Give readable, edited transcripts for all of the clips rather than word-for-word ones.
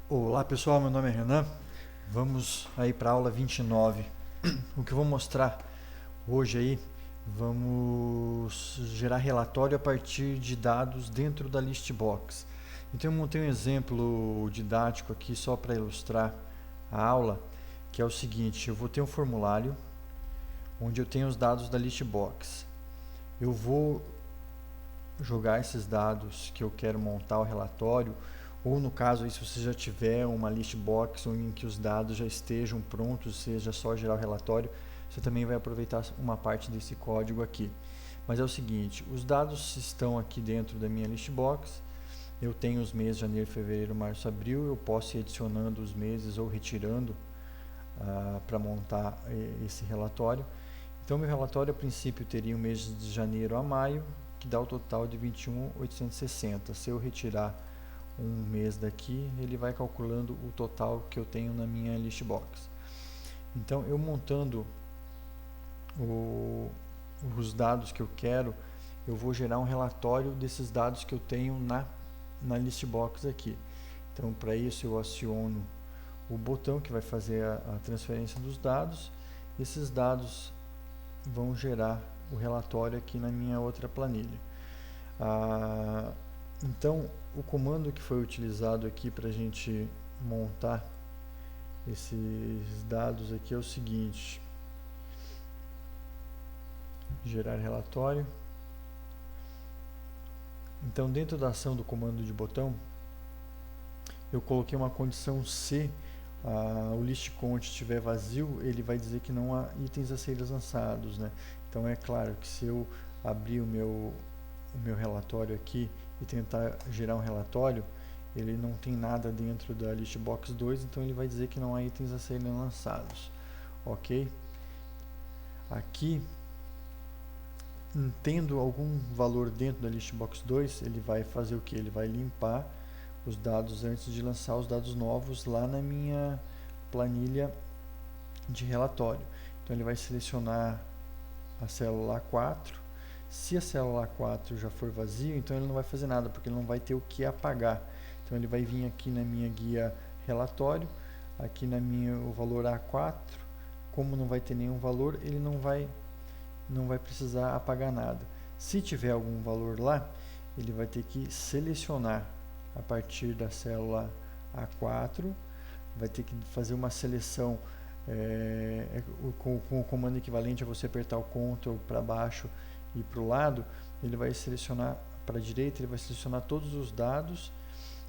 Olá pessoal, meu nome é Renan. Vamos aí para a aula 29. O que eu vou mostrar hoje aí, vamos gerar relatório a partir de dados dentro da Listbox. Então eu montei um exemplo didático aqui só para ilustrar a aula, que é o seguinte: eu vou ter um formulário onde eu tenho os dados da Listbox. Eu vou jogar esses dados que eu quero montar o relatório, ou no caso aí, se você já tiver uma listbox em que os dados já estejam prontos, seja só gerar o relatório, você também vai aproveitar uma parte desse código aqui. Mas é o seguinte, os dados estão aqui dentro da minha listbox, eu tenho os meses janeiro, fevereiro, março, abril, eu posso ir adicionando os meses ou retirando para montar esse relatório. Então, meu relatório, a princípio, teria o mês de janeiro a maio, que dá o total de 21.860. Se eu retirar um mês daqui, ele vai calculando o total que eu tenho na minha listbox. Então, eu montando os dados que eu quero, eu vou gerar um relatório desses dados que eu tenho na listbox aqui. Então, para isso, eu aciono o botão que vai fazer a transferência dos dados. Esses dados vão gerar o relatório aqui na minha outra planilha. Então, o comando que foi utilizado aqui para a gente montar esses dados aqui é o seguinte: gerar relatório. Então, dentro da ação do comando de botão, eu coloquei uma condição se o list count estiver vazio, ele vai dizer que não há itens a serem lançados, né? Então é claro que se eu abrir o meu relatório aqui e tentar gerar um relatório, ele não tem nada dentro da listbox 2, então ele vai dizer que não há itens a serem lançados, ok? Aqui, tendo algum valor dentro da listbox 2, ele vai fazer o que? Ele vai limpar os dados antes de lançar os dados novos lá na minha planilha de relatório. Então ele vai selecionar a célula A4. Se a célula A4 já for vazia, então ele não vai fazer nada, porque ele não vai ter o que apagar. Então ele vai vir aqui na minha guia relatório, aqui na minha o valor A4, como não vai ter nenhum valor, ele não vai precisar apagar nada. Se tiver algum valor lá, ele vai ter que selecionar a partir da célula A4, vai ter que fazer uma seleção com o comando equivalente a você apertar o Ctrl para baixo e para o lado. Ele vai selecionar para a direita, ele vai selecionar todos os dados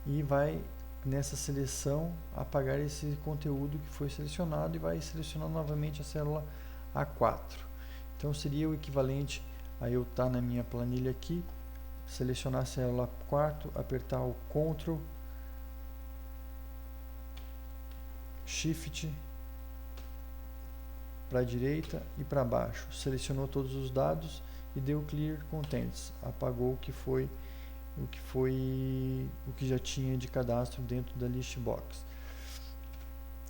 e vai nessa seleção apagar esse conteúdo que foi selecionado e vai selecionar novamente a célula A4. Então seria o equivalente a eu estar na minha planilha aqui, selecionar a célula A4, apertar o Ctrl, Shift para a direita e para baixo, selecionou todos os dados e deu Clear Contents, apagou o que já tinha de cadastro dentro da listbox,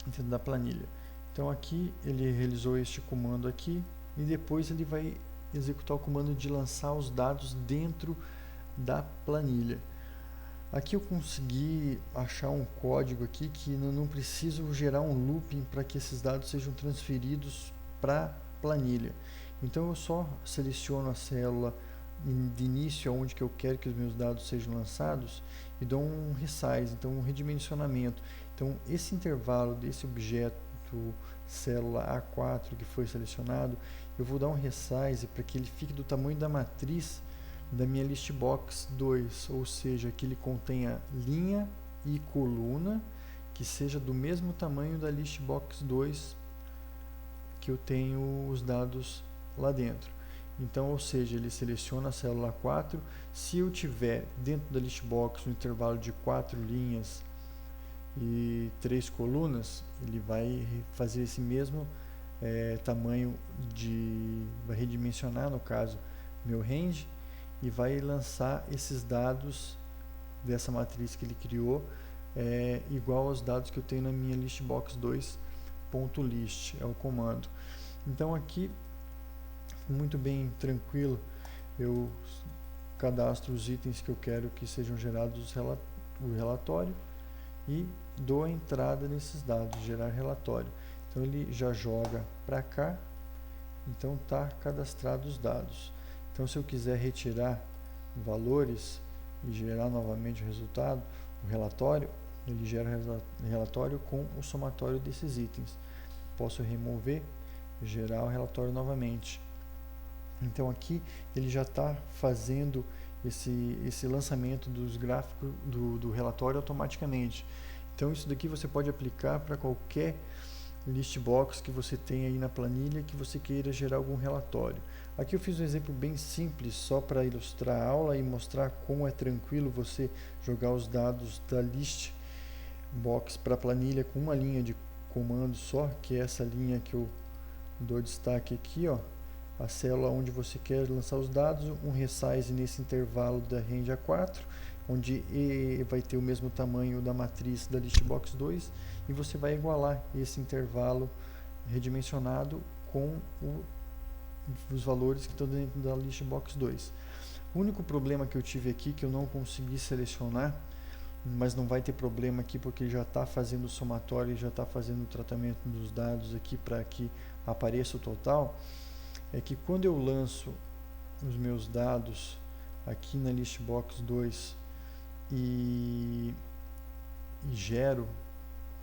dentro da planilha. Então aqui ele realizou este comando aqui e depois ele vai executar o comando de lançar os dados dentro da planilha. Aqui eu consegui achar um código aqui que não preciso gerar um looping para que esses dados sejam transferidos para a planilha. Então eu só seleciono a célula de início onde que eu quero que os meus dados sejam lançados e dou um resize, então um redimensionamento. Então esse intervalo desse objeto célula A4 que foi selecionado, eu vou dar um resize para que ele fique do tamanho da matriz da minha listbox 2, ou seja, que ele contenha linha e coluna que seja do mesmo tamanho da listbox 2 que eu tenho os dados lá dentro. Então, ou seja, ele seleciona a célula 4, se eu tiver dentro da listbox um intervalo de 4 linhas e 3 colunas, ele vai fazer esse mesmo tamanho vai redimensionar, no caso, meu range, e vai lançar esses dados dessa matriz que ele criou igual aos dados que eu tenho na minha listbox 2.list, é o comando. Então aqui, muito bem tranquilo, eu cadastro os itens que eu quero que sejam gerados no relatório e dou a entrada nesses dados, gerar relatório. Então ele já joga para cá, então está cadastrado os dados. Então se eu quiser retirar valores e gerar novamente o resultado, o relatório, ele gera relatório com o somatório desses itens. Posso remover, gerar o relatório novamente. Então aqui ele já está fazendo esse lançamento dos gráficos do relatório automaticamente. Então isso daqui você pode aplicar para qualquer list box que você tem aí na planilha que você queira gerar algum relatório. Aqui eu fiz um exemplo bem simples só para ilustrar a aula e mostrar como é tranquilo você jogar os dados da list box para a planilha com uma linha de comando só, que é essa linha que eu dou destaque aqui, ó, a célula onde você quer lançar os dados, um resize nesse intervalo da range A4, onde E vai ter o mesmo tamanho da matriz da listbox 2, e você vai igualar esse intervalo redimensionado com os valores que estão dentro da listbox 2. O único problema que eu tive aqui, que eu não consegui selecionar, mas não vai ter problema aqui porque já está fazendo o somatório e já está fazendo o tratamento dos dados aqui para que apareça o total, é que quando eu lanço os meus dados aqui na listbox 2 e gero,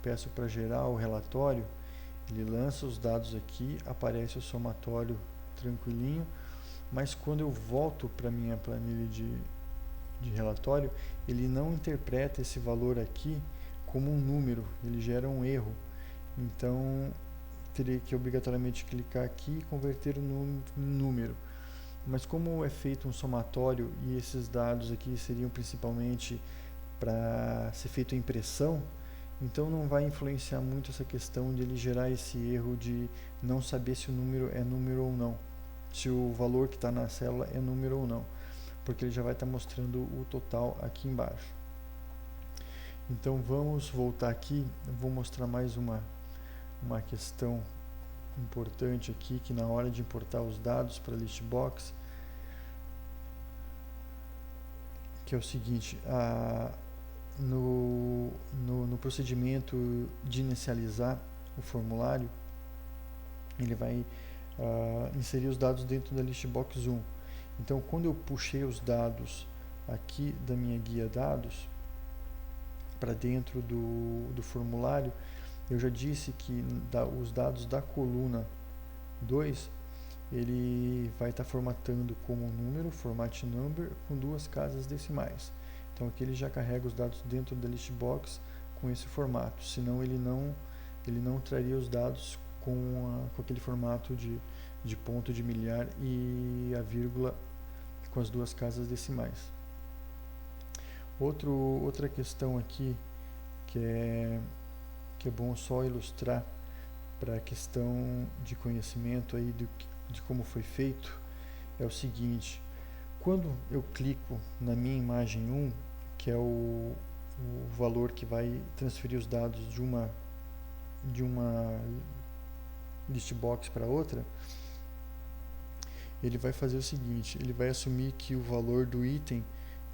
peço para gerar o relatório, ele lança os dados aqui, aparece o somatório tranquilinho, mas quando eu volto para minha planilha de relatório, ele não interpreta esse valor aqui como um número, ele gera um erro. Então teria que obrigatoriamente clicar aqui e converter o número. Mas como é feito um somatório e esses dados aqui seriam principalmente para ser feito a impressão, então não vai influenciar muito essa questão de ele gerar esse erro de não saber se o número é número ou não, se o valor que está na célula é número ou não, porque ele já vai estar mostrando o total aqui embaixo. Então vamos voltar aqui, eu vou mostrar mais uma questão importante aqui, que na hora de importar os dados para a listbox, que é o seguinte, no procedimento de inicializar o formulário, ele vai inserir os dados dentro da listbox 1. Então quando eu puxei os dados aqui da minha guia dados para dentro do formulário, eu já disse que os dados da coluna 2, ele vai estar formatando como número, format number, com 2 casas decimais. Então aqui ele já carrega os dados dentro da listbox com esse formato, senão ele não traria os dados com aquele formato de ponto de milhar e a vírgula com as 2 casas decimais. Outra questão aqui que é bom só ilustrar para a questão de conhecimento aí de como foi feito, é o seguinte: quando eu clico na minha imagem 1, que é o valor que vai transferir os dados de uma listbox para outra, ele vai fazer o seguinte: ele vai assumir que o valor do item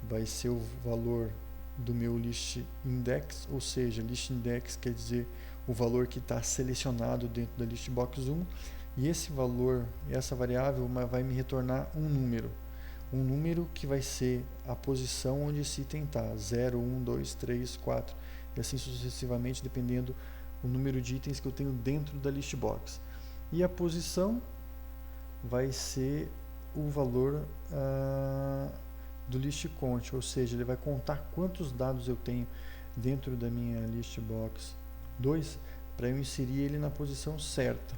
vai ser o valor do meu list index, ou seja, list index quer dizer o valor que está selecionado dentro da listbox 1, e esse valor, essa variável vai me retornar um número que vai ser a posição onde esse item está, 0, 1, 2, 3, 4 e assim sucessivamente, dependendo do número de itens que eu tenho dentro da listbox. E a posição vai ser o valor do list count, ou seja, ele vai contar quantos dados eu tenho dentro da minha listbox 2 para eu inserir ele na posição certa.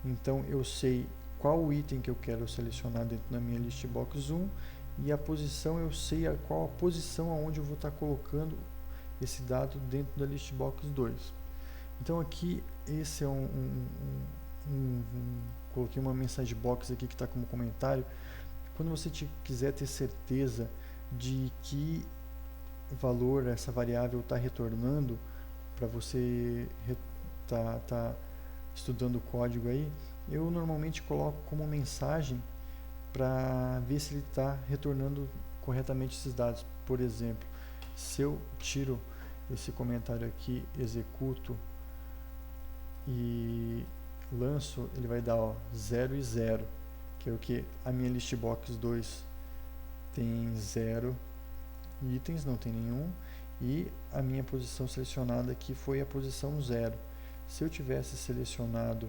Então eu sei qual o item que eu quero selecionar dentro da minha listbox 1 e a posição, eu sei qual a posição aonde eu vou estar colocando esse dado dentro da listbox 2. Então aqui esse é coloquei uma mensagem box aqui que está como comentário. Quando você quiser ter certeza de que valor essa variável está retornando, para você tá estudando o código aí, eu normalmente coloco como mensagem para ver se ele está retornando corretamente esses dados. Por exemplo, se eu tiro esse comentário aqui, executo e lanço, ele vai dar 0 e 0, que é o que? A minha listbox 2 tem 0 itens, não tem nenhum, e a minha posição selecionada aqui foi a posição 0. Se eu tivesse selecionado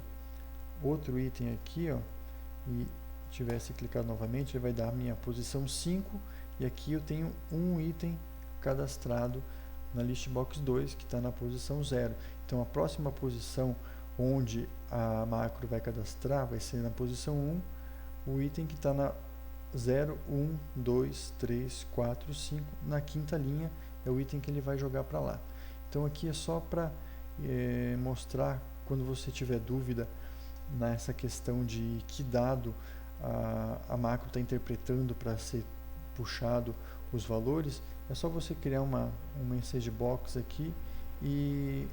outro item aqui, ó, e tivesse clicado novamente, ele vai dar a minha posição 5, e aqui eu tenho um item cadastrado na listbox 2 que está na posição 0. Então a próxima posição onde a macro vai cadastrar vai ser na posição 1, o item que está na 0, 1, 2, 3, 4, 5, na quinta linha é o item que ele vai jogar para lá. Então aqui é só para mostrar, quando você tiver dúvida nessa questão de que dado a macro está interpretando para ser puxado os valores, é só você criar uma message box aqui e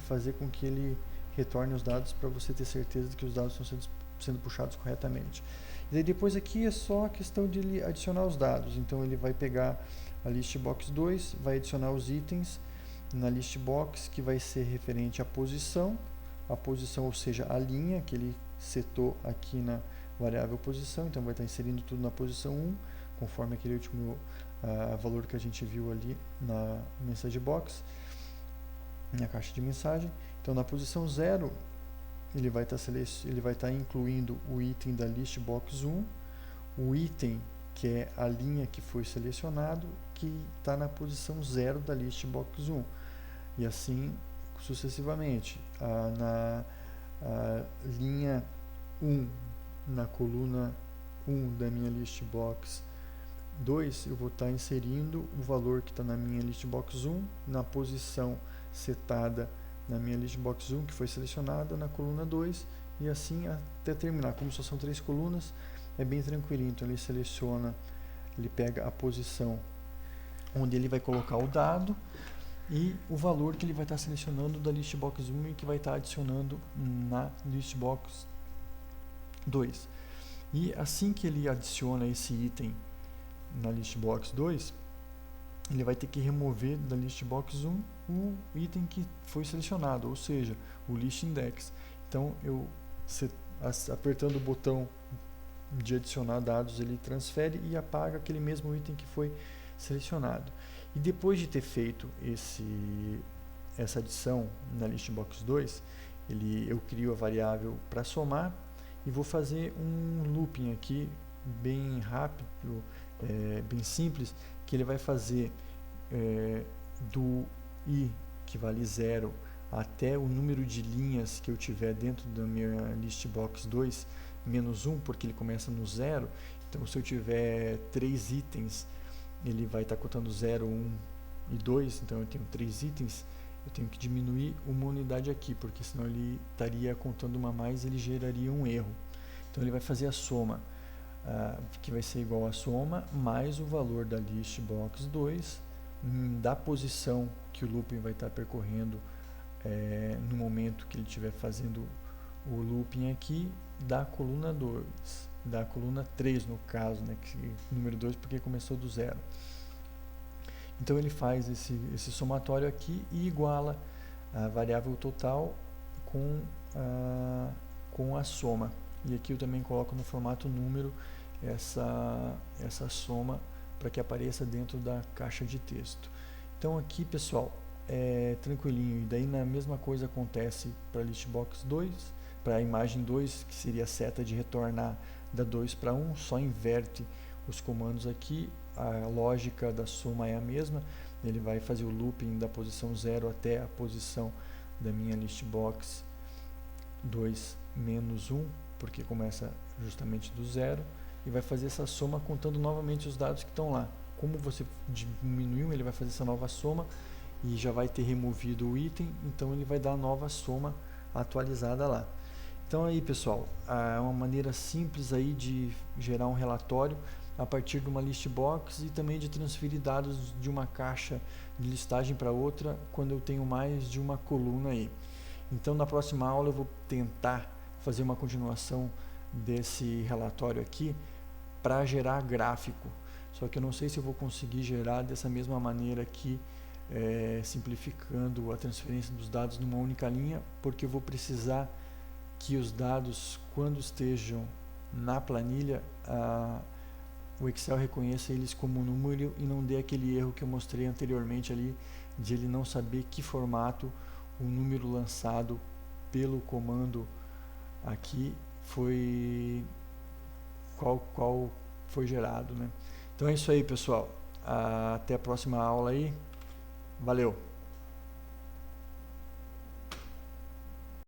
fazer com que ele retorne os dados para você ter certeza de que os dados estão sendo puxados corretamente. E daí depois aqui é só a questão de ele adicionar os dados. Então ele vai pegar a listbox 2, vai adicionar os itens na listbox que vai ser referente à posição, ou seja, a linha que ele setou aqui na variável posição. Então vai estar inserindo tudo na posição 1, conforme aquele último valor que a gente viu ali na message box, na caixa de mensagem. Então na posição 0 ele vai estar incluindo o item da listbox 1, o item que é a linha que foi selecionado, que está na posição 0 da listbox 1, e assim sucessivamente. Na linha 1, na coluna 1 da minha listbox 2, eu vou estar inserindo o valor que está na minha listbox 1, na posição setada na minha listbox 1, que foi selecionada na coluna 2, e assim até terminar. Como só são 3 colunas, é bem tranquilo. Então ele seleciona, ele pega a posição onde ele vai colocar o dado e o valor que ele vai estar selecionando da listbox 1 e que vai estar adicionando na listbox 2. E assim que ele adiciona esse item na listbox 2, ele vai ter que remover da listbox 1 o item que foi selecionado, ou seja, o list index. Então eu apertando o botão de adicionar dados, ele transfere e apaga aquele mesmo item que foi selecionado. E depois de ter feito essa adição na listbox 2, eu crio a variável para somar e vou fazer um looping aqui bem rápido, bem simples, que ele vai fazer do i que vale 0 até o número de linhas que eu tiver dentro da minha listbox 2 menos 1, porque ele começa no 0. Então se eu tiver 3 itens, ele vai estar contando 0, 1 e 2, então eu tenho 3 itens, eu tenho que diminuir uma unidade aqui, porque senão ele estaria contando uma a mais, ele geraria um erro. Então ele vai fazer a soma, que vai ser igual a soma mais o valor da listbox 2 da posição que o looping vai estar percorrendo no momento que ele estiver fazendo o looping aqui, da coluna 2, da coluna 3 no caso, né, número 2 porque começou do 0. Então ele faz esse somatório aqui e iguala a variável total com a soma. E aqui eu também coloco no formato número essa soma para que apareça dentro da caixa de texto. Então aqui, pessoal, é tranquilinho. E daí na mesma coisa acontece para a listbox 2, para a imagem 2, que seria a seta de retornar da 2 para 1, só inverte os comandos aqui. A lógica da soma é a mesma, ele vai fazer o looping da posição 0 até a posição da minha listbox 2 menos 1, porque começa justamente do 0, e vai fazer essa soma contando novamente os dados que estão lá. Como você diminuiu, ele vai fazer essa nova soma e já vai ter removido o item, então ele vai dar a nova soma atualizada lá. Então aí, pessoal, é uma maneira simples aí de gerar um relatório a partir de uma listbox e também de transferir dados de uma caixa de listagem para outra quando eu tenho mais de uma coluna aí. Então na próxima aula eu vou tentar fazer uma continuação desse relatório aqui para gerar gráfico. Só que eu não sei se eu vou conseguir gerar dessa mesma maneira aqui simplificando a transferência dos dados numa única linha, porque eu vou precisar que os dados, quando estejam na planilha, o Excel reconheça eles como número e não dê aquele erro que eu mostrei anteriormente ali, de ele não saber que formato o número lançado pelo comando aqui foi, qual foi gerado, né? Então é isso aí, pessoal. Até a próxima aula aí. Valeu!